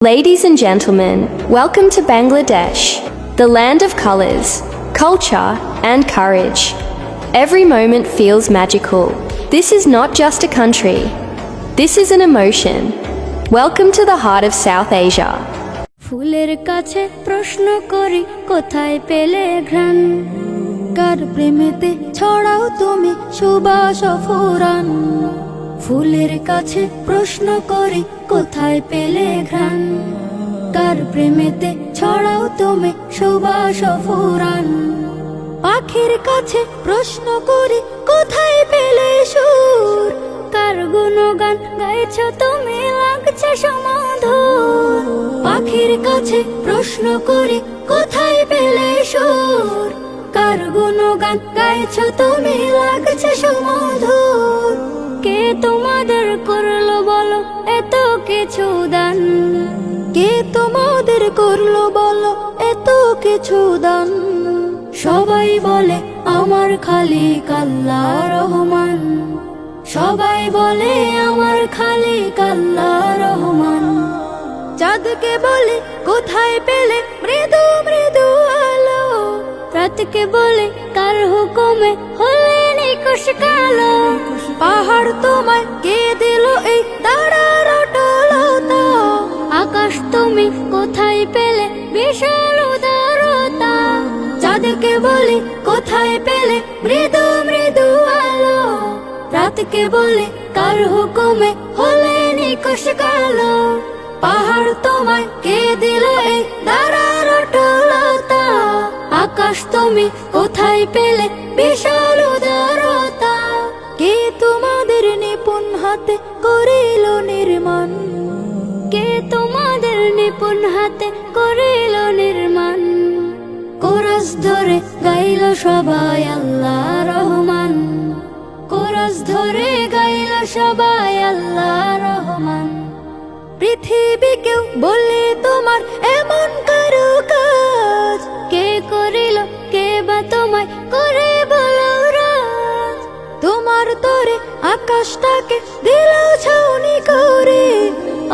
Ladies and gentlemen, welcome to Bangladesh, the land of colors, culture, and courage. Every moment feels magical. This is not just a country. This is an emotion. Welcome to the heart of South Asia. ফুলের কাছে প্রশ্ন করি কোথায় পেলে ঘ্রাণ, কার প্রেমেতে ছড়াও তুমি সুবাস ফুরান। ফুলের কাছে প্রশ্ন করি কোথায় পেলে ঘ্রাণ, কার প্রেমেতে ছড়াও তুমি সুবাস ফুরান। পাখির কাছে প্রশ্ন করি কোথায় পেলে সুর, কার গুণগান গাইছ তুমি লাগছে সমাধুর। পাখির কাছে প্রশ্ন করি কোথায় পেলে সুর, কার গুণগান গাইছ তুমি লাগছে সমাধুর। কে তোমাদের করলো বলো এত কিছু দান, কে তোমাদের করলো বলো এত কিছু দান। সবাই বলে আমার খালিক আল্লাহ রহমান, সবাই বলে আমার খালিক আল্লাহ রহমান। চাঁদকে বলে কোথায় পেলে মৃদু মৃদু আলো, রাতকে বলে কার হুকুমে হলে নিকুশ কালো। পাহাড় তোমায় কে দিল এই দাঁড়ার অটলতা, আকাশ তুমি কোথায় পেলে বিশাল উদারতা। চাঁদকে বলে কোথায় পেলে মৃদু মৃদু আলো, রাতকে বলে কার হুকুমে হলে নিকুশ কালো। পাহাড় তোমায় কে দিল এই দাঁড়ার অটলতা, আকাশ তুমি কোথায় পেলে বিশাল উদারতা। কে তোমাদের নিপুণ হাতে করিল নির্মাণ, কে তোমাদের নিপুণ হাতে করিল নির্মাণ। কোরাস ধরে গাইল সবাই আল্লাহ রহমান, কোরাস ধরে গাইল সবাই আল্লাহ রহমান। পৃথিবীকেও বলে তোমার এমন কারো কাজ, কে করিল কে বা তোমায় করে বলো রাজ। তোমার তরে আকাশটাকে দিল ছাউনি করে,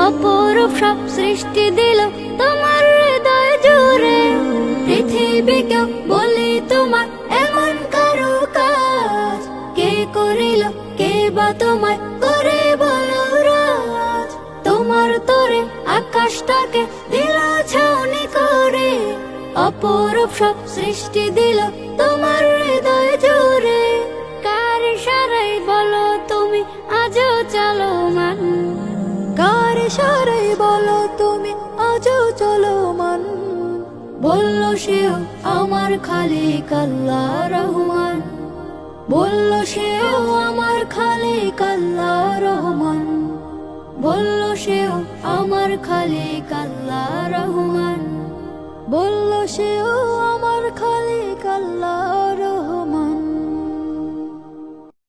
অপরূপ সব সৃষ্টি দিল তোমার হৃদয় জুড়ে। পৃথিবীকেও বলে তোমার এমন কারো কাজ, কে করিল কে বা তোমায় করে বলো রাজ। তোমার তরে আকাশটাকে দিল ছাউনি করে, অপরূপ সব সৃষ্টি দিল তোমার হৃদয় জুড়ে। কার ইশারায় বলো তুমি আজও চলমান, কার ইশারায় বলো তুমি আজও চলমান। বলল সেও আমার খালিক আল্লাহ রহমান, বলল সেও আমার খালিক আল্লাহ রহমান। বলল সেও আমার খালিক আল্লাহ রহমান, বলল সেও আমার খালিক আল্লাহ